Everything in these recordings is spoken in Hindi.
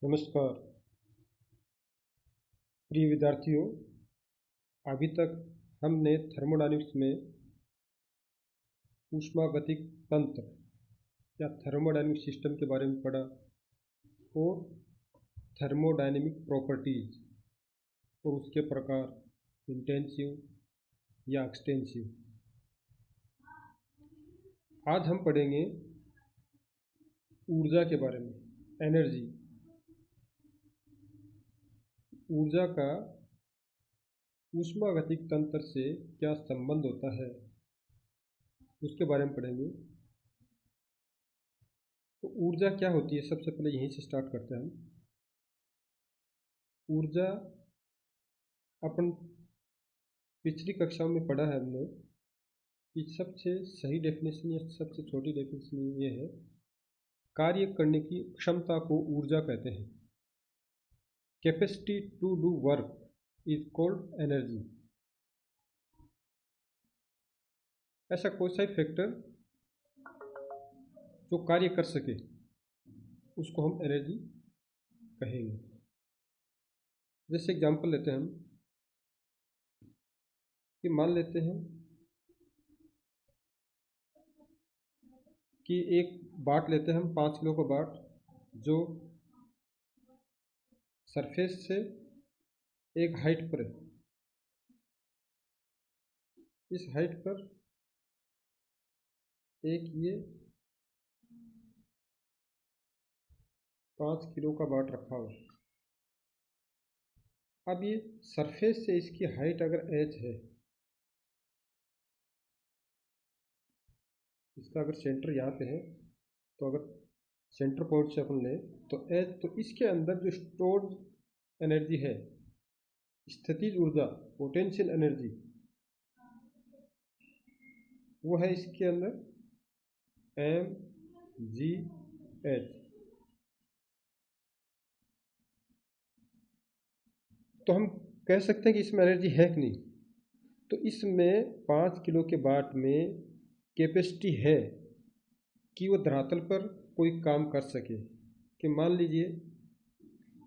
नमस्कार प्रिय विद्यार्थियों। अभी तक हमने थर्मोडायनेमिक्स में ऊष्मागतिक तंत्र या थर्मोडायनेमिक सिस्टम के बारे में पढ़ा और थर्मोडायनेमिक प्रॉपर्टीज और उसके प्रकार इंटेंसिव या एक्सटेंसिव। आज हम पढ़ेंगे ऊर्जा के बारे में, एनर्जी। ऊर्जा का ऊष्मागतिक तंत्र से क्या संबंध होता है उसके बारे में पढ़ेंगे। तो ऊर्जा क्या होती है, सबसे पहले यहीं से स्टार्ट करते हैं हम। ऊर्जा अपन पिछली कक्षाओं में पढ़ा है हमने कि सबसे सही डेफिनेशन या सबसे छोटी डेफिनेशन ये है, कार्य करने की क्षमता को ऊर्जा कहते हैं। Capacity to do work is called energy. ऐसा कोई सा फैक्टर जो कार्य कर सके उसको हम एनर्जी कहेंगे। जैसे एग्जांपल लेते हैं हम कि मान लेते हैं कि एक बाट लेते हैं हम 5 किलो का बाट, जो सरफेस से एक हाइट पर है। इस हाइट पर एक ये 5 किलो का बाट रखा हुआ। अब ये सरफेस से इसकी हाइट अगर h है, इसका अगर सेंटर यहाँ पे है, तो अगर सेंटर पॉइंट से अपन लें तो h, तो इसके अंदर जो स्टोर्ड एनर्जी है, स्थितिज ऊर्जा, पोटेंशियल एनर्जी, वो है इसके अंदर mgh। तो हम कह सकते हैं कि इसमें एनर्जी है कि नहीं। तो इसमें 5 किलो के बाट में कैपेसिटी है कि वो धरातल पर कोई काम कर सके। कि मान लीजिए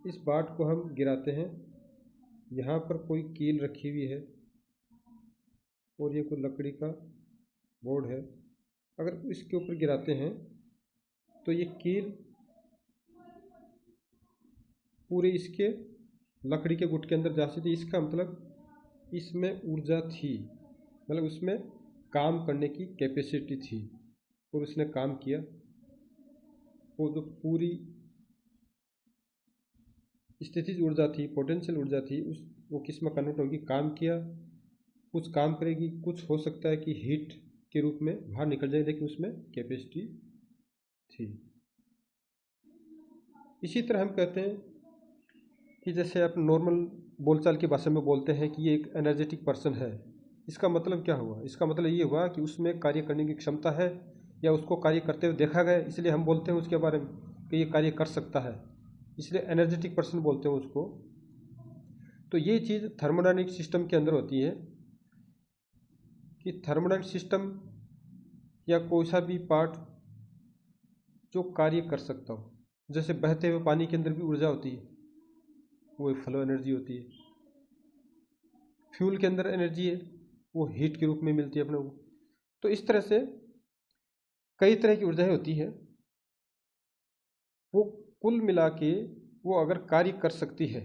इस बाट को हम गिराते हैं, यहाँ पर कोई कील रखी हुई है और ये कोई लकड़ी का बोर्ड है। अगर इसके ऊपर गिराते हैं तो ये कील पूरे इसके लकड़ी के गुट के अंदर जा सकती। इसका मतलब इसमें ऊर्जा थी, मतलब उसमें काम करने की कैपेसिटी थी और उसने काम किया। वो जो पूरी स्थितिज ऊर्जा थी, पोटेंशियल ऊर्जा थी, वो किस में कन्वर्ट होगी, काम किया, कुछ काम करेगी। कुछ हो सकता है कि हीट के रूप में बाहर निकल जाए, लेकिन उसमें कैपेसिटी थी। इसी तरह हम कहते हैं कि जैसे आप नॉर्मल बोलचाल की भाषा में बोलते हैं कि ये एक एनर्जेटिक पर्सन है। इसका मतलब क्या हुआ? इसका मतलब ये हुआ कि उसमें कार्य करने की क्षमता है या उसको कार्य करते हुए देखा गया, इसलिए हम बोलते हैं उसके बारे में कि ये कार्य कर सकता है, इसलिए एनर्जेटिक पर्सन बोलते हैं उसको। तो ये चीज़ थर्मोडायनेमिक सिस्टम के अंदर होती है कि थर्मोडायनेमिक सिस्टम या कोई सा भी पार्ट जो कार्य कर सकता हो। जैसे बहते हुए पानी के अंदर भी ऊर्जा होती है, वो एक फ्लो एनर्जी होती है। फ्यूल के अंदर एनर्जी है, वो हीट के रूप में मिलती है अपने को। तो इस तरह से कई तरह की ऊर्जाएं होती है। वो कुल मिला के वो अगर कार्य कर सकती है,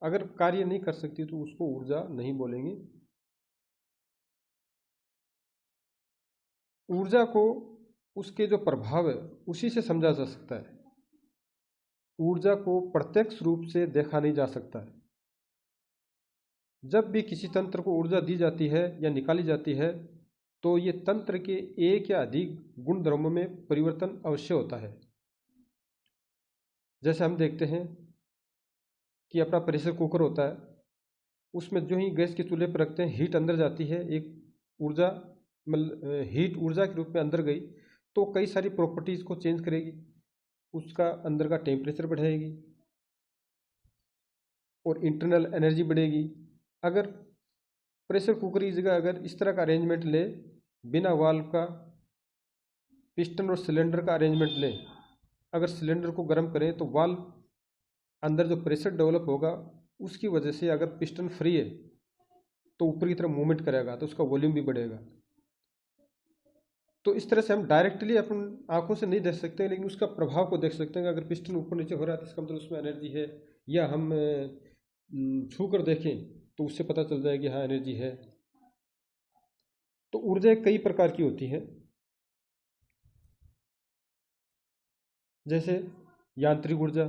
अगर कार्य नहीं कर सकती तो उसको ऊर्जा नहीं बोलेंगे। ऊर्जा को उसके जो प्रभाव है उसी से समझा जा सकता है। ऊर्जा को प्रत्यक्ष रूप से देखा नहीं जा सकता है। जब भी किसी तंत्र को ऊर्जा दी जाती है या निकाली जाती है, तो ये तंत्र के एक या अधिक गुण धर्मों में परिवर्तन अवश्य होता है। जैसे हम देखते हैं कि अपना प्रेशर कुकर होता है, उसमें जो ही गैस के चूल्हे पर रखते हैं, हीट अंदर जाती है, एक ऊर्जा मतलब हीट ऊर्जा के रूप में अंदर गई, तो कई सारी प्रॉपर्टीज़ को चेंज करेगी, उसका अंदर का टेम्परेचर बढ़ाएगी और इंटरनल एनर्जी बढ़ेगी। अगर प्रेशर कुकर की जगह अगर इस तरह का अरेंजमेंट ले, बिना वाल्व का, पिस्टन और सिलेंडर का अरेंजमेंट ले, अगर सिलेंडर को गर्म करें तो वाल्व अंदर जो प्रेशर डेवलप होगा उसकी वजह से अगर पिस्टन फ्री है तो ऊपर की तरफ मूवमेंट करेगा तो उसका वॉल्यूम भी बढ़ेगा। तो इस तरह से हम डायरेक्टली अपन आंखों से नहीं देख सकते हैं, लेकिन उसका प्रभाव को देख सकते हैं। अगर पिस्टन ऊपर नीचे हो रहा है तो इसका मतलब उसमें एनर्जी है, या हम छू कर देखें तो उससे पता चल जाएगी हाँ एनर्जी है। तो ऊर्जा कई प्रकार की होती है, जैसे यांत्रिक ऊर्जा,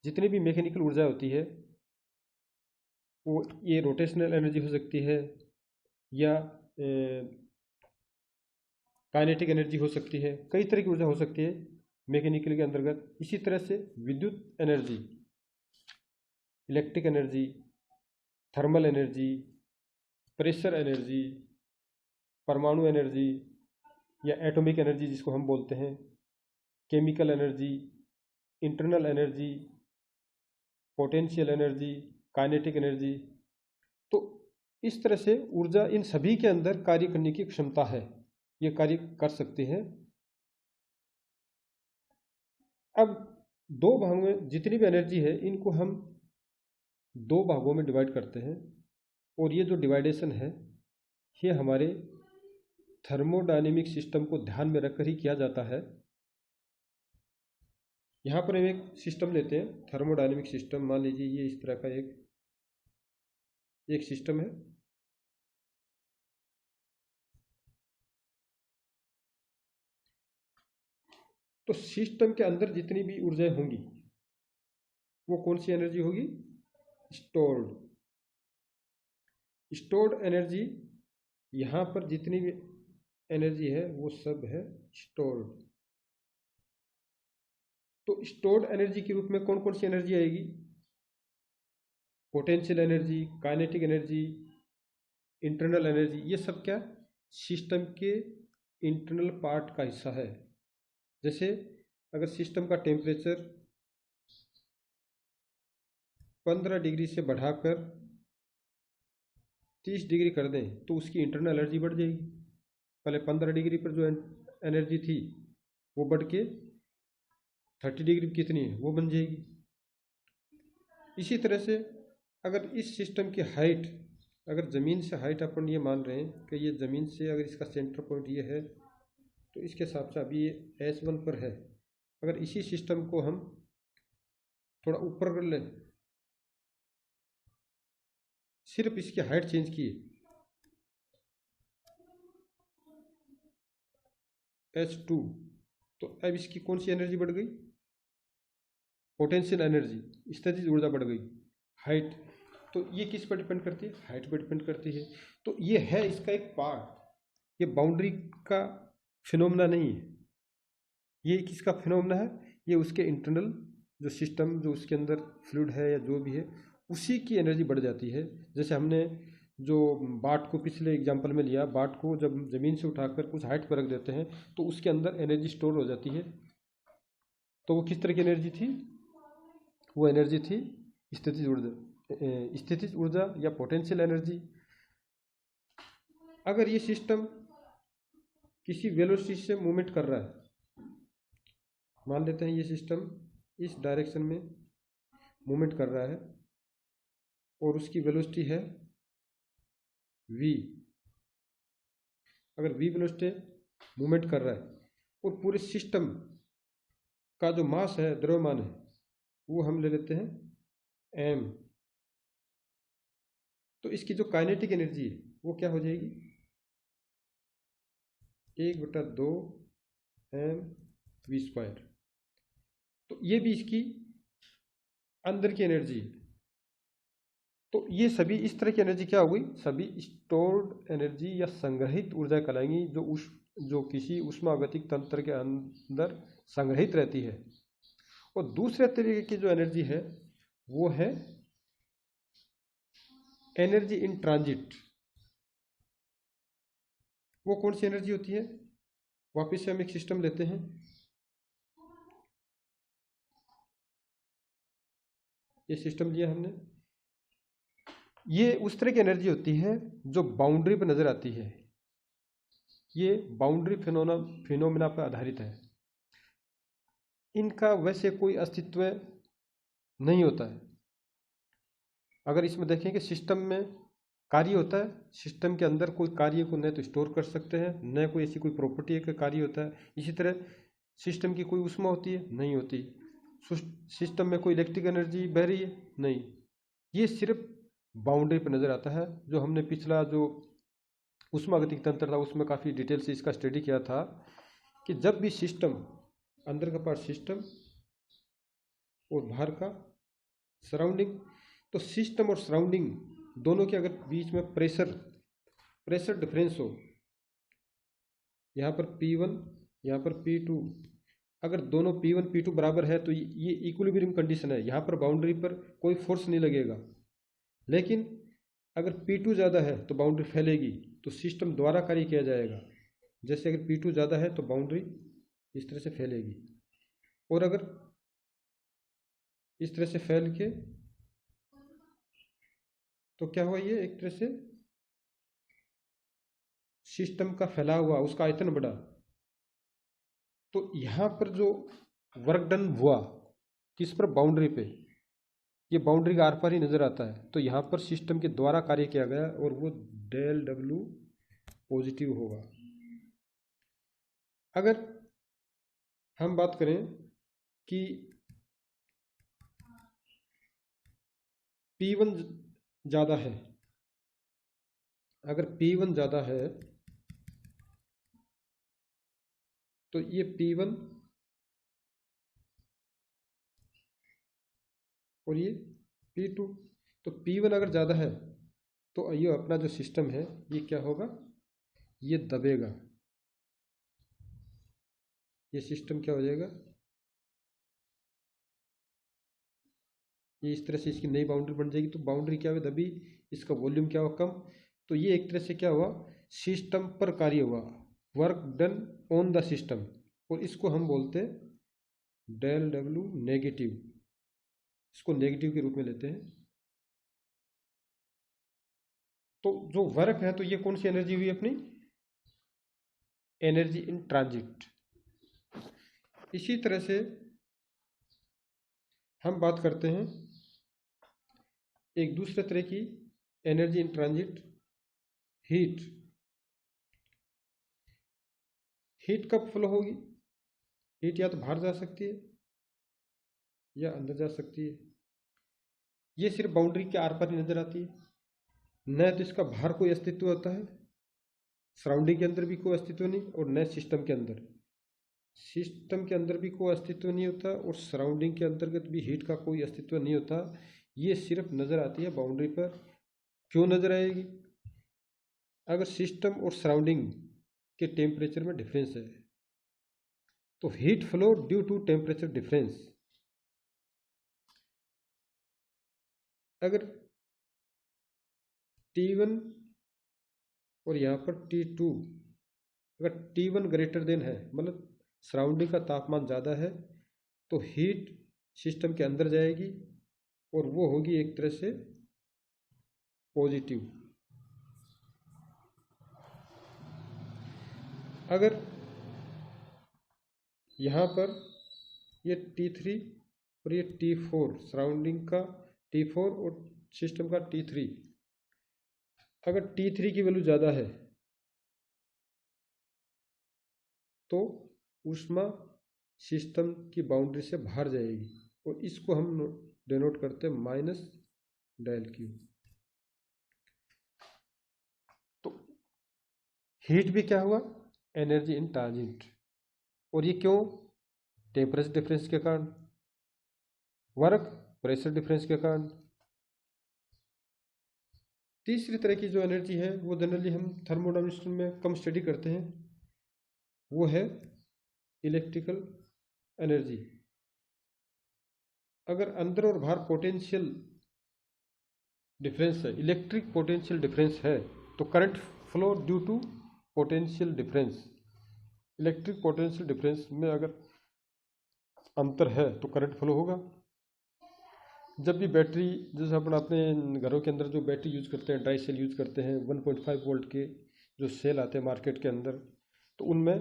जितनी भी मैकेनिकल ऊर्जा होती है वो ये रोटेशनल एनर्जी हो सकती है या काइनेटिक एनर्जी हो सकती है, कई तरह की ऊर्जा हो सकती है मैकेनिकल के अंतर्गत। इसी तरह से विद्युत energy, electric energy, thermal energy, pressure energy, परमाणु एनर्जी या एटॉमिक एनर्जी जिसको हम बोलते हैं, chemical energy, internal energy, potential energy, kinetic energy. तो इस तरह से ऊर्जा इन सभी के अंदर कार्य करने की क्षमता है, ये कार्य कर सकते हैं। अब दो भागों में जितनी भी एनर्जी है इनको हम दो भागों में डिवाइड करते हैं, और ये जो डिवाइडेशन है ये हमारे थर्मोडायनेमिक सिस्टम को ध्यान में रखकर ही किया जाता है। यहाँ पर हम एक सिस्टम लेते हैं, थर्मोडायनेमिक सिस्टम। मान लीजिए ये इस तरह का एक सिस्टम है। तो सिस्टम के अंदर जितनी भी ऊर्जाएं होंगी वो कौन सी एनर्जी होगी? Stored energy. यहाँ पर जितनी भी एनर्जी है वो सब है स्टोर्ड। तो स्टोर्ड एनर्जी के रूप में कौन कौन सी एनर्जी आएगी? Potential energy, kinetic energy, internal energy. ये सब क्या सिस्टम के इंटरनल पार्ट का हिस्सा है। जैसे अगर सिस्टम का टेम्परेचर 15 डिग्री से बढ़ाकर 30 डिग्री कर दें तो उसकी इंटरनल एनर्जी बढ़ जाएगी। पहले 15 डिग्री पर जो एनर्जी थी वो बढ़ के 30 डिग्री कितनी है वो बन जाएगी। इसी तरह से अगर इस सिस्टम की हाइट, अगर ज़मीन से हाइट अपन ये मान रहे हैं कि ये ज़मीन से अगर इसका सेंटर पॉइंट ये है तो इसके हिसाब से अभी ये S1 पर है। अगर इसी सिस्टम को हम थोड़ा ऊपर कर लें, सिर्फ इसकी हाइट चेंज की H2, तो अब इसकी कौन सी एनर्जी बढ़ गई? पोटेंशियल एनर्जी, स्थितिज ऊर्जा बढ़ गई। हाइट, तो ये किस पर डिपेंड करती है? हाइट पर डिपेंड करती है। तो ये है इसका एक पार्ट, ये बाउंड्री का फिनोमेना नहीं है। ये किसका फिनोमेना है? ये उसके इंटरनल जो सिस्टम, जो उसके अंदर फ्लूइड है या जो भी है, उसी की एनर्जी बढ़ जाती है। जैसे हमने जो बाट को पिछले एग्जाम्पल में लिया, बाट को जब ज़मीन से उठाकर कुछ हाइट पर रख देते हैं तो उसके अंदर एनर्जी स्टोर हो जाती है। तो वो किस तरह की एनर्जी थी? वो एनर्जी थी स्थितिज ऊर्जा, स्थितिज ऊर्जा या पोटेंशियल एनर्जी। अगर ये सिस्टम किसी वेलोसिटी से मूवमेंट कर रहा है, मान लेते हैं ये सिस्टम इस डायरेक्शन में मूवमेंट कर रहा है और उसकी वेलोसिटी है v। अगर v वेलोसिटी मूवमेंट कर रहा है और पूरे सिस्टम का जो मास है, द्रव्यमान है, वो हम ले लेते हैं m, तो इसकी जो काइनेटिक एनर्जी है वो क्या हो जाएगी? 1/2 mv²। तो ये भी इसकी अंदर की एनर्जी है। तो ये सभी इस तरह की एनर्जी क्या हो गई? सभी स्टोर्ड एनर्जी या संग्रहित ऊर्जा कहलाएंगी, जो किसी ऊष्मागतिक तंत्र के अंदर संग्रहित रहती है। और दूसरे तरीके की जो एनर्जी है वो है एनर्जी इन ट्रांजिट। वो कौन सी एनर्जी होती है? वापस से हम एक सिस्टम लेते हैं, ये सिस्टम लिया हमने। ये उस तरह की एनर्जी होती है जो बाउंड्री पर नजर आती है। ये बाउंड्री फिनोमेना पर आधारित है। इनका वैसे कोई अस्तित्व नहीं होता है। अगर इसमें देखें कि सिस्टम में कार्य होता है, सिस्टम के अंदर कोई कार्य को न तो स्टोर कर सकते हैं, न कोई ऐसी कोई प्रॉपर्टी है कि कार्य होता है। इसी तरह सिस्टम की कोई ऊष्मा होती है, नहीं होती। सिस्टम में कोई इलेक्ट्रिक एनर्जी बह रही है, नहीं। ये सिर्फ बाउंड्री पर नज़र आता है। जो हमने पिछला जो ऊष्मागतिक तंत्र था उसमें काफ़ी डिटेल से इसका स्टडी किया था कि जब भी सिस्टम, अंदर का पार्ट सिस्टम और बाहर का सराउंडिंग, तो सिस्टम और सराउंडिंग दोनों के अगर बीच में प्रेशर डिफरेंस हो, यहाँ पर P1 यहाँ पर P2, अगर दोनों P1 P2 बराबर है तो ये इक्विलिब्रियम कंडीशन है। यहाँ पर बाउंड्री पर कोई फोर्स नहीं लगेगा। लेकिन अगर P2 ज़्यादा है तो बाउंड्री फैलेगी, तो सिस्टम द्वारा कार्य किया जाएगा। जैसे अगर P2 ज़्यादा है तो बाउंड्री इस तरह से फैलेगी, और अगर इस तरह से फैल के तो क्या हुआ, ये एक तरह से सिस्टम का फैला हुआ, उसका आयतन बढ़ा। तो यहाँ पर जो वर्क डन हुआ किस पर, बाउंड्री पे, ये बाउंड्री का आर पार ही नजर आता है। तो यहाँ पर सिस्टम के द्वारा कार्य किया गया और वो डेल डब्ल्यू पॉजिटिव होगा। अगर हम बात करें कि P1 ज़्यादा है, अगर P1 ज़्यादा है तो ये P1 और ये P2, तो P1 अगर ज़्यादा है तो ये अपना जो सिस्टम है ये क्या होगा, ये दबेगा। ये सिस्टम क्या हो जाएगा, ये इस तरह से इसकी नई बाउंड्री बन जाएगी। तो बाउंड्री क्या हुआ, दबी, इसका वॉल्यूम क्या हुआ, कम। तो ये एक तरह से क्या हुआ, सिस्टम पर कार्य हुआ, work done on the system, और इसको हम बोलते हैं डेल डब्ल्यू नेगेटिव। इसको नेगेटिव के रूप में लेते हैं। तो जो वर्क है, तो ये कौन सी एनर्जी हुई अपनी, एनर्जी इन ट्रांजिट। इसी तरह से हम बात करते हैं एक दूसरे तरह की energy in transit, heat. Heat कब फ्लो होगी, हीट या तो बाहर जा सकती है या अंदर जा सकती है। ये सिर्फ बाउंड्री के आर पार ही नजर आती है, न तो इसका बाहर कोई अस्तित्व होता है, सराउंडिंग के अंदर भी कोई अस्तित्व नहीं, और न सिस्टम के अंदर, सिस्टम के अंदर भी कोई अस्तित्व नहीं होता, और सराउंडिंग के अंतर्गत भी हीट का कोई अस्तित्व नहीं होता। ये सिर्फ नज़र आती है बाउंड्री पर। क्यों नज़र आएगी, अगर सिस्टम और सराउंडिंग के टेम्परेचर में डिफरेंस है, तो heat flow due to temperature difference. अगर T1 और यहाँ पर T2, अगर T1 ग्रेटर देन है, मतलब सराउंडिंग का तापमान ज़्यादा है, तो हीट सिस्टम के अंदर जाएगी और वो होगी एक तरह से पॉजिटिव। अगर यहाँ पर ये T3 और ये T4, सराउंडिंग का T4 और सिस्टम का T3, अगर T3 की वैल्यू ज़्यादा है तो ऊष्मा सिस्टम की बाउंड्री से बाहर जाएगी, और इसको हम डिनोट करते हैं माइनस डेल क्यू। तो हीट भी क्या हुआ, एनर्जी इन ट्रांजिट, और ये क्यों, टेम्परेचर डिफरेंस के कारण, वर्क प्रेशर डिफरेंस के कारण। तीसरी तरह की जो एनर्जी है वो जनरली हम थर्मोडायनामिक्स में कम स्टडी करते हैं, वो है इलेक्ट्रिकल एनर्जी। अगर अंदर और बाहर पोटेंशियल डिफरेंस है, इलेक्ट्रिक पोटेंशियल डिफरेंस है, तो current flow due to potential difference. Electric potential difference में अगर अंतर है तो करंट फ्लो होगा। जब भी बैटरी, जैसे अपन अपने घरों के अंदर जो बैटरी यूज करते हैं, ड्राई सेल यूज करते हैं, 1.5 वोल्ट के जो सेल आते हैं मार्केट के अंदर, तो उनमें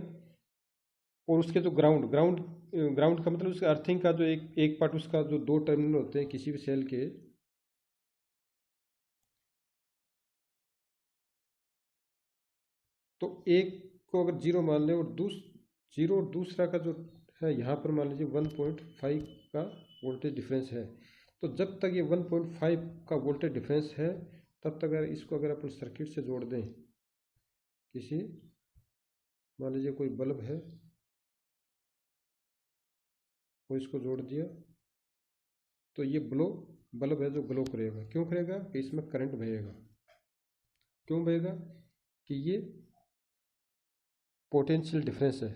और उसके जो ग्राउंड ग्राउंड ग्राउंड का मतलब उसके अर्थिंग का जो एक पार्ट, उसका जो दो टर्मिनल होते हैं किसी भी सेल के, तो एक को अगर जीरो मान लें और जीरो और दूसरा का जो है यहाँ पर मान लीजिए 1.5 का वोल्टेज डिफरेंस है, तो जब तक ये 1.5 का वोल्टेज डिफरेंस है तब तक अगर इसको अगर अपन सर्किट से जोड़ दें, किसी मान लीजिए कोई बल्ब है, वो इसको जोड़ दिया, तो ये बल्ब है जो ग्लो करेगा। क्यों करेगा? कि इसमें करंट बहेगा। क्यों बहेगा? कि ये पोटेंशियल डिफरेंस है।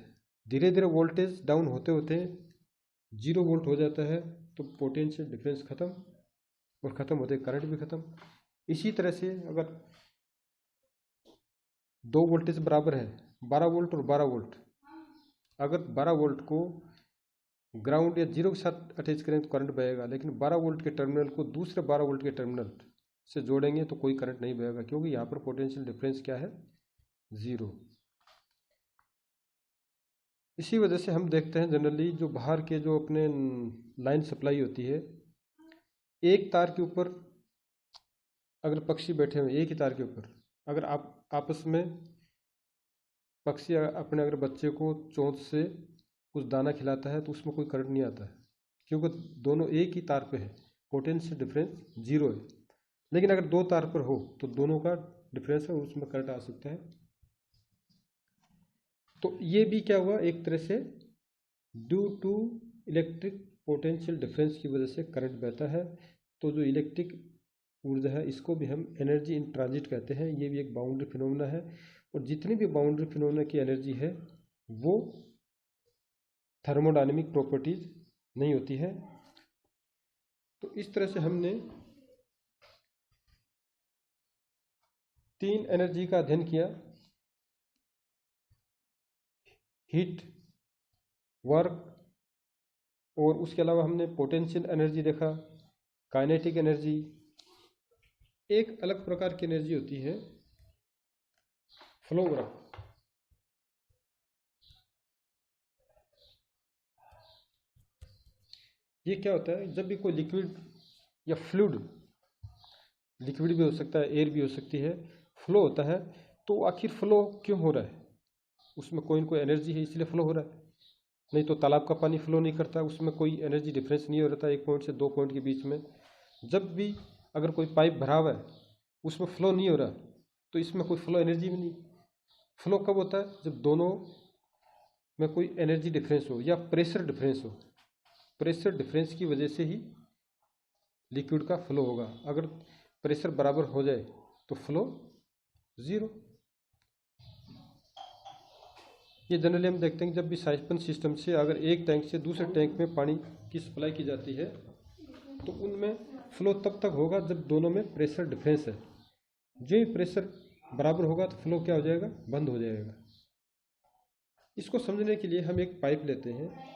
धीरे धीरे वोल्टेज डाउन होते होते 0 वोल्ट हो जाता है, तो पोटेंशियल डिफरेंस खत्म, और ख़त्म होते करंट भी ख़त्म। इसी तरह से अगर दो वोल्टेज बराबर है, 12 वोल्ट और 12 वोल्ट, अगर 12 वोल्ट को ग्राउंड या जीरो के साथ अटैच करें तो करंट बहेगा, लेकिन 12 वोल्ट के टर्मिनल को दूसरे 12 वोल्ट के टर्मिनल से जोड़ेंगे तो कोई करंट नहीं बहेगा, क्योंकि यहाँ पर पोटेंशियल डिफरेंस क्या है? 0। इसी वजह से हम देखते हैं जनरली जो बाहर के जो अपने लाइन सप्लाई होती है, एक तार के ऊपर अगर पक्षी बैठे हुए एक ही तार के ऊपर, अगर आप आपस में पक्षी अपने अगर बच्चे को चोंच से कुछ दाना खिलाता है तो उसमें कोई करंट नहीं आता है, क्योंकि दोनों एक ही तार पे है, पोटेंशियल डिफरेंस 0 है। लेकिन अगर दो तार पर हो तो दोनों का डिफरेंस है, उसमें करंट आ सकता है। तो ये भी क्या हुआ, एक तरह से due to electric potential difference की वजह से करंट बहता है। तो जो इलेक्ट्रिक ऊर्जा है इसको भी हम एनर्जी इन ट्रांजिट कहते हैं। ये भी एक बाउंड्री फिनोमेना है, और जितनी भी बाउंड्री फिनोमेना की एनर्जी है वो थर्मोडायनेमिक प्रॉपर्टीज नहीं होती है। तो इस तरह से हमने 3 एनर्जी का अध्ययन किया: हीट, वर्क, और उसके अलावा हमने पोटेंशियल एनर्जी देखा, काइनेटिक एनर्जी। एक अलग प्रकार की एनर्जी होती है फ्लो वर्क। ये क्या होता है? जब भी कोई लिक्विड या फ्लूइड, लिक्विड भी हो सकता है, एयर भी हो सकती है, फ्लो होता है, तो आखिर फ्लो क्यों हो रहा है? उसमें कोई ना कोई एनर्जी है इसलिए फ्लो हो रहा है। नहीं तो तालाब का पानी फ्लो नहीं करता, उसमें कोई एनर्जी डिफरेंस नहीं हो रहा था एक पॉइंट से 2 पॉइंट के बीच में। जब भी अगर कोई पाइप भरा हुआ है उसमें फ्लो नहीं हो रहा, तो इसमें कोई फ्लो एनर्जी भी नहीं। फ्लो कब होता है? जब दोनों में कोई एनर्जी डिफरेंस हो या प्रेशर डिफरेंस हो। प्रेशर डिफरेंस की वजह से ही लिक्विड का फ्लो होगा। अगर प्रेशर बराबर हो जाए तो फ्लो 0। ये जनरली हम देखते हैं कि जब भी साइफन सिस्टम से अगर एक टैंक से दूसरे टैंक में पानी की सप्लाई की जाती है तो उनमें फ्लो तब तक होगा जब दोनों में प्रेशर डिफरेंस है। जो ही प्रेशर बराबर होगा तो फ्लो क्या हो जाएगा? बंद हो जाएगा। इसको समझने के लिए हम एक पाइप लेते हैं।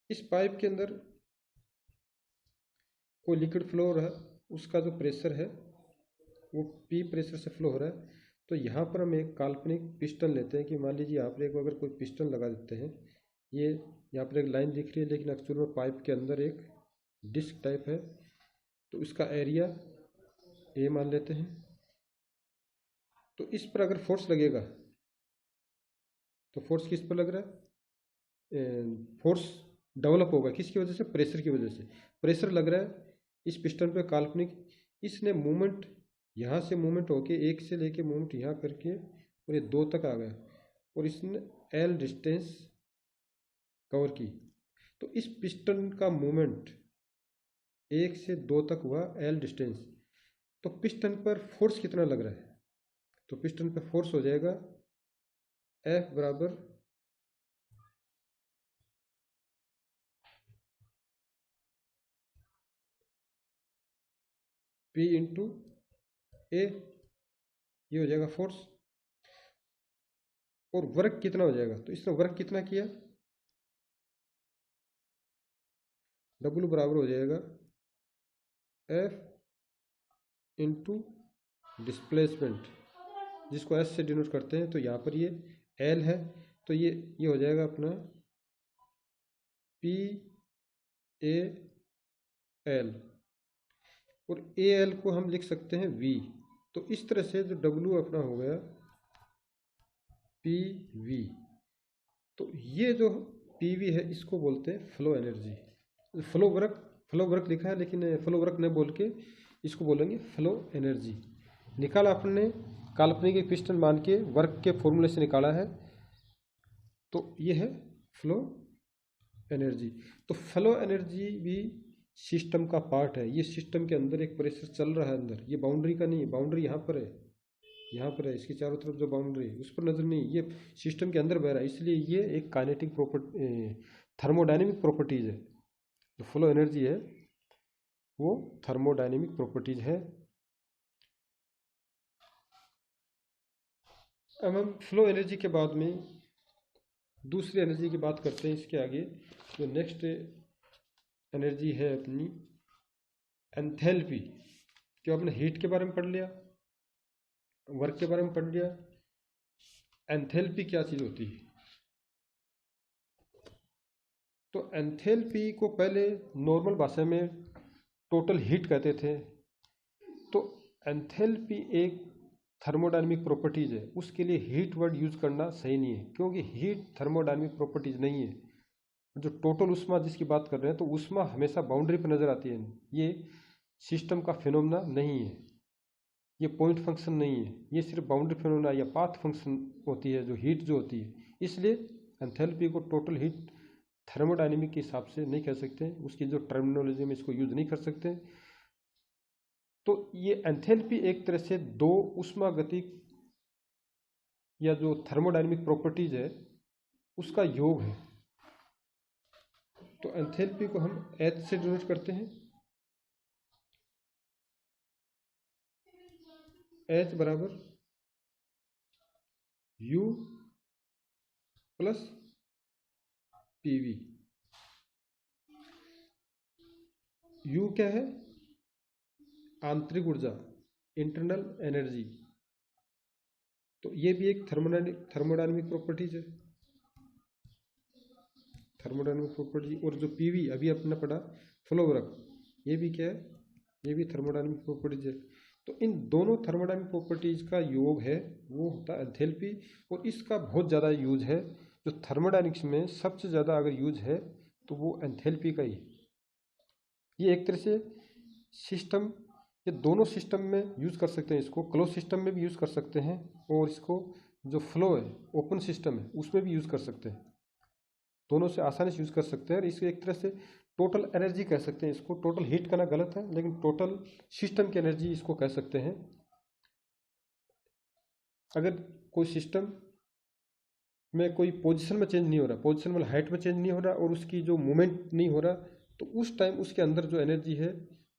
इस पाइप के अंदर कोई लिक्विड फ्लो हो रहा है, उसका जो प्रेशर है वो पी प्रेशर से फ्लो हो रहा है। तो यहाँ पर हम एक काल्पनिक पिस्टन लेते हैं कि मान लीजिए यहाँ पर एक अगर कोई पिस्टन लगा देते हैं, ये यहाँ पर एक लाइन दिख रही है लेकिन एक्चुअल में पाइप के अंदर एक डिस्क टाइप है, तो इसका एरिया ए मान लेते हैं। तो इस पर अगर फोर्स लगेगा तो फोर्स किस पर लग रहा है? फोर्स डेवलप होगा किसकी वजह से? प्रेशर की वजह से। प्रेशर लग रहा है इस पिस्टन पे काल्पनिक, इसने मूवमेंट यहाँ से मूवमेंट होके एक से लेके मूवमेंट यहाँ करके और ये 2 तक आ गया, और इसने एल डिस्टेंस कवर की। तो इस पिस्टन का मूवमेंट 1 से 2 तक हुआ एल डिस्टेंस। तो पिस्टन पर फोर्स कितना लग रहा है? तो पिस्टन पर फोर्स हो जाएगा एफ बराबर पी इंटू ए, ये हो जाएगा फोर्स। और वर्क कितना हो जाएगा? तो इसने वर्क कितना किया? डब्ल्यू बराबर हो जाएगा एफ इंटू डिस्प्लेसमेंट, जिसको एस से डिनोट करते हैं। तो यहाँ पर ये एल है, तो ये हो जाएगा अपना पी ए एल, और ए एल को हम लिख सकते हैं वी। तो इस तरह से जो डब्ल्यू अपना हो गया पी वी। तो ये जो पी वी है इसको बोलते हैं फ्लो एनर्जी। फ्लो वर्क लिखा है, लेकिन फ्लो वर्क नहीं बोल के इसको बोलेंगे फ्लो एनर्जी। निकाला अपने काल्पनिक एक पिस्टन मान के वर्क के फॉर्मूले से निकाला है, तो ये है फ्लो एनर्जी। तो फ्लो एनर्जी भी सिस्टम का पार्ट है। ये सिस्टम के अंदर एक प्रेशर चल रहा है अंदर, ये बाउंड्री का नहीं है, बाउंड्री यहाँ पर है, यहाँ पर है, इसके चारों तरफ जो बाउंड्री है उस पर नजर नहीं, ये सिस्टम के अंदर बह रहा है। इसलिए ये एक काइनेटिक प्रॉपर्टी, थर्मोडायनेमिक प्रॉपर्टीज है। जो फ्लो एनर्जी है वो थर्मोडायनेमिक प्रॉपर्टीज है। अब हम फ्लो एनर्जी के बाद में दूसरी एनर्जी की बात करते हैं। इसके आगे जो नेक्स्ट एनर्जी है अपनी एंथैल्पी। जो आपने हीट के बारे में पढ़ लिया, वर्क के बारे में पढ़ लिया, एंथैल्पी क्या चीज़ होती है। तो एंथैल्पी को पहले नॉर्मल भाषा में टोटल हीट कहते थे। तो एंथैल्पी एक थर्मोडायनेमिक प्रॉपर्टीज है, उसके लिए हीट वर्ड यूज करना सही नहीं है, क्योंकि हीट थर्मोडायनेमिक प्रॉपर्टीज नहीं है। जो टोटल उष्मा जिसकी बात कर रहे हैं, तो उष्मा हमेशा बाउंड्री पर नजर आती है, ये सिस्टम का फिनोमेना नहीं है, ये पॉइंट फंक्शन नहीं है, ये सिर्फ बाउंड्री फिनोमेना या पाथ फंक्शन होती है जो हीट जो होती है। इसलिए एंथैल्पी को टोटल हीट थर्मोडायनेमिक के हिसाब से नहीं कह सकते, उसकी जो टर्मिनोलॉजी में इसको यूज नहीं कर सकते। तो ये एंथैल्पी एक तरह से दो उष्मागतिक या जो थर्मोडायनेमिक प्रॉपर्टीज है उसका योग है। तो एंथैल्पी को हम H से डिनोट करते हैं। H बराबर U प्लस PV। U क्या है? आंतरिक ऊर्जा, इंटरनल एनर्जी। तो ये भी एक थर्मोडायनेमिक प्रॉपर्टीज है, थर्मोडायनेमिक प्रॉपर्टी। और जो पीवी अभी अपने पढ़ा फ्लो वर्क, ये भी क्या है? ये भी थर्मोडायनेमिक प्रॉपर्टीज है। तो इन दोनों थर्मोडायनेमिक प्रॉपर्टीज का योग है वो होता है एंथैल्पी, और इसका बहुत ज़्यादा यूज है। जो थर्मोडायनेमिक्स में सबसे ज़्यादा अगर यूज है तो वो एंथैल्पी का ही। ये एक तरह से सिस्टम, ये दोनों सिस्टम में यूज़ कर सकते हैं, इसको क्लोज सिस्टम में भी यूज़ कर सकते हैं, और इसको जो फ्लो है ओपन सिस्टम है उसमें भी यूज़ कर सकते हैं। दोनों से आसानी से यूज़ कर सकते हैं। और इसको एक तरह से टोटल एनर्जी कह सकते हैं। इसको टोटल हीट करना गलत है, लेकिन टोटल सिस्टम की एनर्जी इसको कह सकते हैं। अगर कोई सिस्टम में कोई पोजीशन में चेंज नहीं हो रहा, पोजीशन में हाइट में चेंज नहीं हो रहा, और उसकी जो मूवमेंट नहीं हो रहा, तो उस टाइम उसके अंदर जो एनर्जी है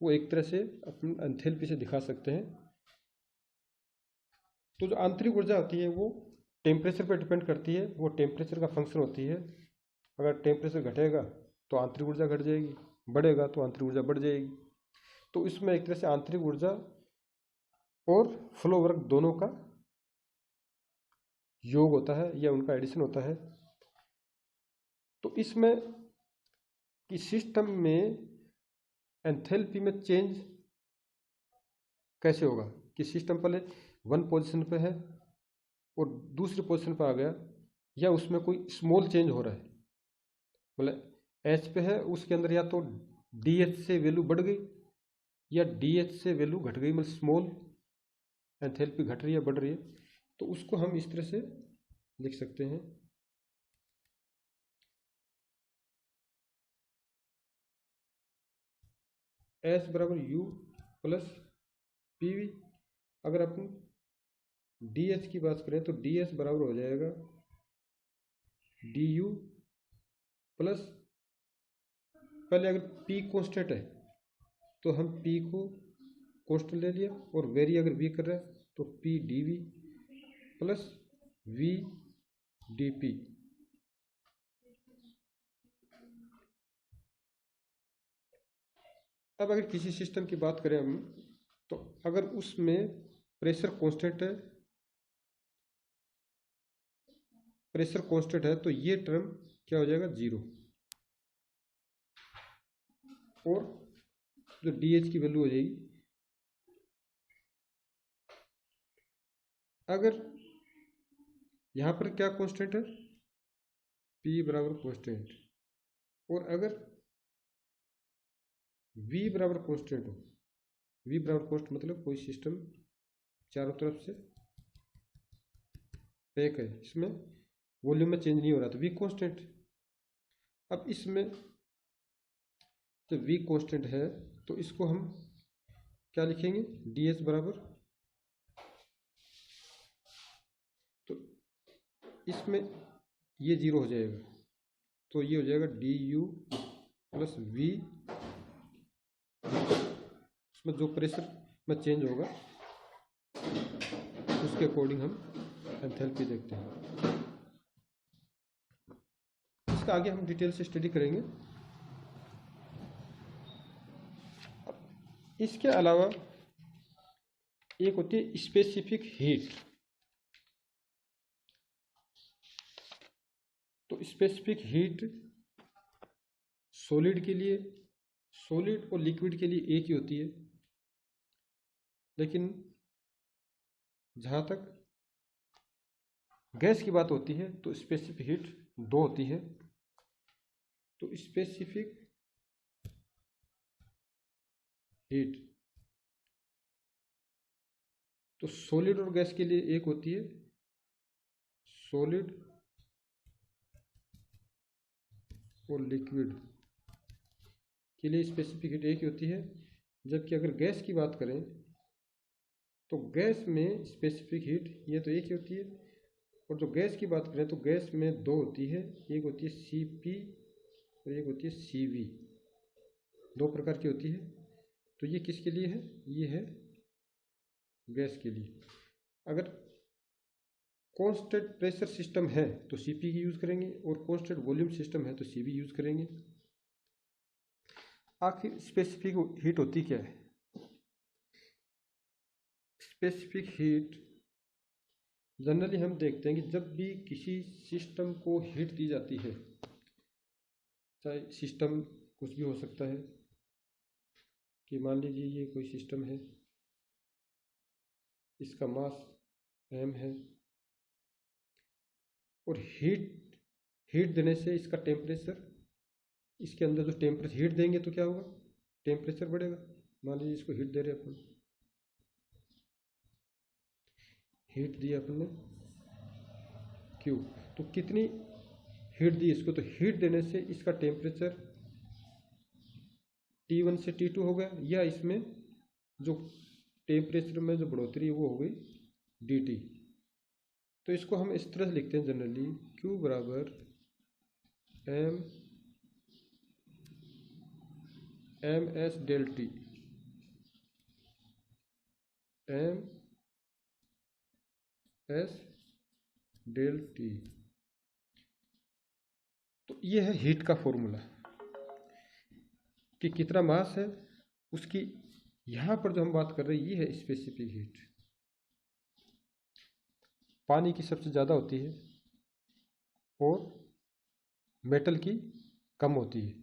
वो एक तरह से अपन एंथैल्पी से दिखा सकते हैं। तो जो आंतरिक ऊर्जा होती है वो टेम्परेचर पर डिपेंड करती है, वो टेम्परेचर का फंक्शन होती है। अगर टेम्परेचर घटेगा तो आंतरिक ऊर्जा घट जाएगी, बढ़ेगा तो आंतरिक ऊर्जा बढ़ जाएगी। तो इसमें एक तरह से आंतरिक ऊर्जा और फ्लो वर्क दोनों का योग होता है या उनका एडिशन होता है। तो इसमें कि सिस्टम में एंथैल्पी में चेंज कैसे होगा कि सिस्टम पहले वन पोजीशन पे है और दूसरी पोजीशन पे आ गया, या उसमें कोई स्मॉल चेंज हो रहा है, मतलब एच पे है, उसके अंदर या तो डी एच से वैल्यू बढ़ गई या डी एच से वैल्यू घट गई, मतलब स्मॉल एंथैल्पी घट रही है बढ़ रही है। तो उसको हम इस तरह से लिख सकते हैं, एच बराबर यू प्लस पी वी। अगर अपन डी एच की बात करें तो डी एच बराबर हो जाएगा डी यू प्लस, पहले अगर पी कॉन्स्टेंट है तो हम पी को कॉन्स्टेंट ले लिया, और वेरी अगर वी कर रहा है तो P D V plus V D P. अब अगर किसी सिस्टम की बात करें हम, तो अगर उसमें प्रेशर कांस्टेंट है, प्रेशर कांस्टेंट है तो ये टर्म क्या हो जाएगा, जीरो। और जो डीएच की वैल्यू हो जाएगी, अगर यहाँ पर क्या कांस्टेंट है, पी बराबर कांस्टेंट, और अगर वी बराबर कांस्टेंट हो, वी बराबर कांस्टेंट मतलब कोई सिस्टम चारों तरफ से पैक है, इसमें वॉल्यूम में चेंज नहीं हो रहा, तो वी कांस्टेंट। अब इसमें जब वी कांस्टेंट है तो इसको हम क्या लिखेंगे, डी एच बराबर, तो इसमें ये जीरो हो जाएगा, तो ये हो जाएगा डी यू प्लस वी, इसमें जो प्रेशर में चेंज होगा उसके अकॉर्डिंग हम एंथैल्पी देखते हैं। इसका आगे हम डिटेल से स्टडी करेंगे। इसके अलावा एक होती है स्पेसिफिक हीट। तो स्पेसिफिक हीट सॉलिड के लिए, सॉलिड और लिक्विड के लिए एक ही होती है, लेकिन जहाँ तक गैस की बात होती है तो स्पेसिफिक हीट दो होती है। तो स्पेसिफिक हीट तो सॉलिड और गैस के लिए एक होती है, सॉलिड और लिक्विड के लिए स्पेसिफिक हीट एक ही होती है। जबकि अगर गैस की बात करें तो गैस में स्पेसिफिक हीट ये तो एक ही होती है, और जो गैस की बात करें तो गैस में दो होती है, एक होती है Cp और एक होती है Cv, दो प्रकार की होती है। तो ये किसके लिए है, ये है गैस के लिए। अगर कांस्टेंट प्रेशर सिस्टम है तो Cp की यूज़ करेंगे, और कांस्टेंट वॉल्यूम सिस्टम है तो Cv यूज़ करेंगे। आखिर स्पेसिफिक हीट होती क्या है? स्पेसिफिक हीट जनरली हम देखते हैं कि जब भी किसी सिस्टम को हीट दी जाती है, चाहे सिस्टम कुछ भी हो सकता है, कि मान लीजिए ये कोई सिस्टम है, इसका मास m है, और हीट देने से इसका टेम्परेचर, इसके अंदर जो टेम्परेचर हीट देंगे तो क्या होगा, टेम्परेचर बढ़ेगा। मान लीजिए इसको हीट दे रहे अपन, हीट दी अपन ने Q, तो कितनी हीट दी इसको, तो हीट देने से इसका टेम्परेचर T1 से T2 हो गया, या इसमें जो टेम्परेचर में जो बढ़ोतरी है वो हो गई dt। तो इसको हम इस तरह से लिखते हैं जनरली, Q बराबर m s del T, m s del T. तो ये है हीट का फॉर्मूला कि कितना मास है उसकी। यहाँ पर जो हम बात कर रहे हैं ये है स्पेसिफिक हीट। पानी की सबसे ज़्यादा होती है और मेटल की कम होती है।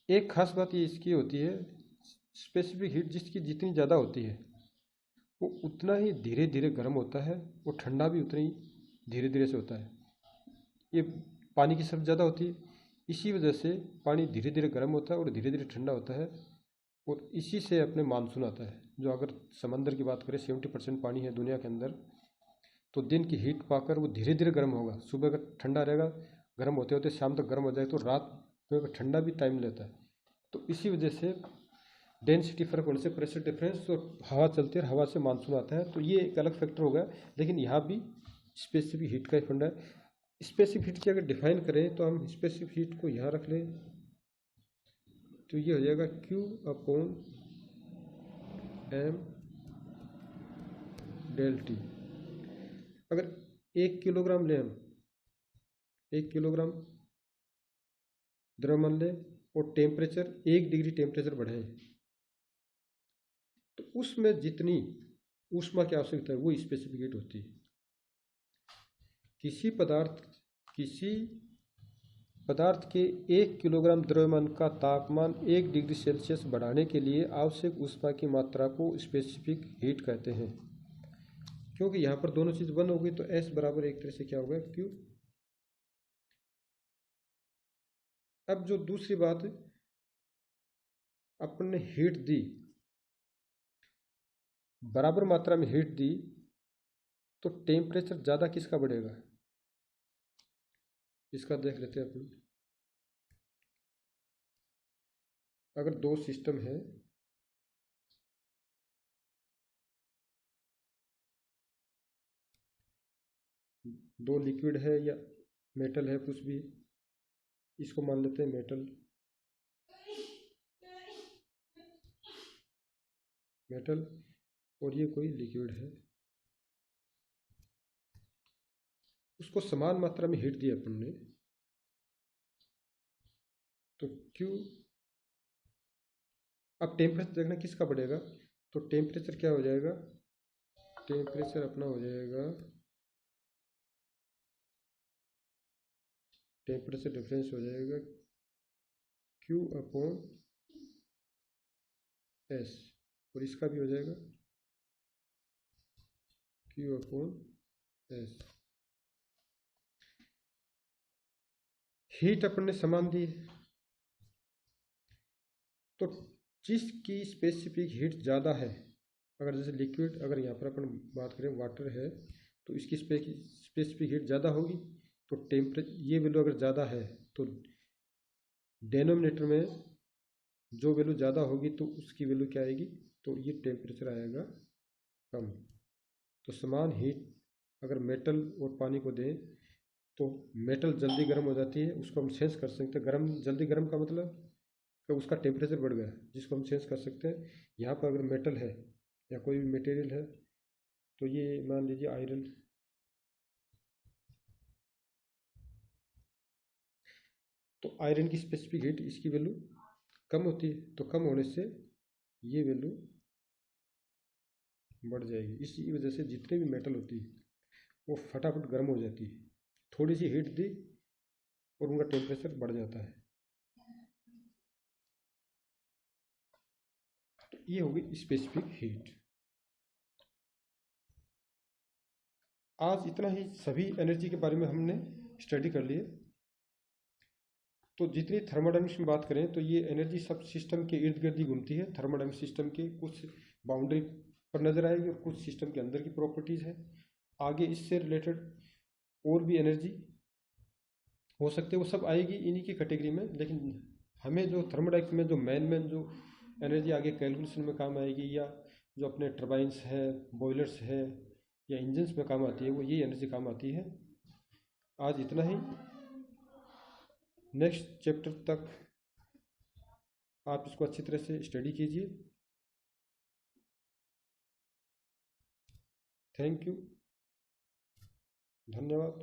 एक खास बात ये इसकी होती है, स्पेसिफिक हीट जिसकी जितनी ज़्यादा होती है वो उतना ही धीरे धीरे गर्म होता है, और ठंडा भी उतना ही धीरे धीरे से होता है। ये पानी की सबसे ज़्यादा होती है, इसी वजह से पानी धीरे धीरे गर्म होता है और धीरे धीरे ठंडा होता है, और इसी से अपने मानसून आता है। जो अगर समंदर की बात करें, 70% पानी है दुनिया के अंदर, तो दिन की हीट पाकर वो धीरे धीरे गर्म होगा। सुबह अगर ठंडा रहेगा, गर्म होते होते शाम तक गर्म हो जाए, तो रात में ठंडा भी टाइम लेता है। तो इसी वजह से डेंसिटी फर्क होने से प्रेशर डिफरेंस और हवा चलती है, हवा से मानसून आता है। तो ये एक अलग फैक्टर हो गया, लेकिन यहाँ भी स्पेसिफिक हीट का ही फंडा है। स्पेसिफिक हीट की अगर डिफाइन करें तो हम स्पेसिफिक हीट को यहाँ रख लें, तो ये हो जाएगा Q upon m del T. अगर 1 किलोग्राम लें हम, 1 किलोग्राम द्रव्यमान लें और टेम्परेचर 1 डिग्री टेम्परेचर बढ़े, तो उसमें जितनी ऊष्मा की आवश्यकता है वो स्पेसिफिक हीट होती है। किसी पदार्थ के 1 किलोग्राम द्रव्यमान का तापमान 1 डिग्री सेल्सियस बढ़ाने के लिए आवश्यक ऊष्मा की मात्रा को स्पेसिफिक हीट कहते हैं। क्योंकि यहाँ पर दोनों चीज़ बंद हो गई तो S बराबर एक तरह से क्या होगा, Q। अब जो दूसरी बात अपन ने हीट दी, बराबर मात्रा में हीट दी, तो टेम्परेचर ज़्यादा किसका बढ़ेगा, इसका देख लेते हैं अपन। अगर दो सिस्टम है, दो लिक्विड है या मेटल है, कुछ भी, इसको मान लेते हैं मेटल, और ये कोई लिक्विड है, उसको समान मात्रा में हीट दी अपन ने, तो Q। अब टेम्परेचर देखना किसका बढ़ेगा, तो टेम्परेचर क्या हो जाएगा, टेम्परेचर अपना हो जाएगा, टेम्परेचर डिफरेंस हो जाएगा Q अपॉन S, और इसका भी हो जाएगा Q अपॉन S। हीट अपन ने समान दी, तो जिसकी स्पेसिफिक हीट ज़्यादा है, अगर जैसे लिक्विड, अगर यहाँ पर अपन बात करें वाटर है, तो इसकी स्पेसिफिक हीट ज़्यादा होगी, तो टेम्परेचर ये वैल्यू अगर ज़्यादा है तो डेनोमिनेटर में जो वैल्यू ज़्यादा होगी तो उसकी वैल्यू क्या आएगी, तो ये टेम्परेचर आएगा कम। तो समान हीट अगर मेटल और पानी को दें तो मेटल जल्दी गर्म हो जाती है, उसको हम सेंस कर सकते हैं। गर्म, जल्दी गर्म का मतलब कि उसका टेम्परेचर बढ़ गया, जिसको हम सेंस कर सकते हैं। यहाँ पर अगर मेटल है या कोई भी मटेरियल है, तो ये मान लीजिए आयरन, तो आयरन की स्पेसिफिक हीट, इसकी वैल्यू कम होती है, तो कम होने से ये वैल्यू बढ़ जाएगी। इसी वजह से जितने भी मेटल होती है वो फटाफट गर्म हो जाती है, थोड़ी सी हीट दी और उनका टेम्परेचर बढ़ जाता है। तो ये होगी स्पेसिफिक हीट। आज इतना ही, सभी एनर्जी के बारे में हमने स्टडी कर लिए। तो जितनी थर्मोडायनेमिक्स में बात करें तो ये एनर्जी सब सिस्टम के इर्द गिर्द ही घूमती है। थर्मोडायनेमिक्स सिस्टम के कुछ बाउंड्री पर नजर आएगी और कुछ सिस्टम के अंदर की प्रॉपर्टीज़ है। आगे इससे रिलेटेड और भी एनर्जी हो सकते हैं, वो सब आएगी इन्हीं की कैटेगरी में। लेकिन हमें जो थर्मोडायनेमिक्स में जो मेन जो एनर्जी आगे कैलकुलेशन में काम आएगी, या जो अपने टर्बाइंस है, बॉयलर्स है, या इंजन्स में काम आती है, वो यही एनर्जी काम आती है। आज इतना ही। नेक्स्ट चैप्टर तक आप इसको अच्छी तरह से स्टडी कीजिए। थैंक यू, धन्यवाद।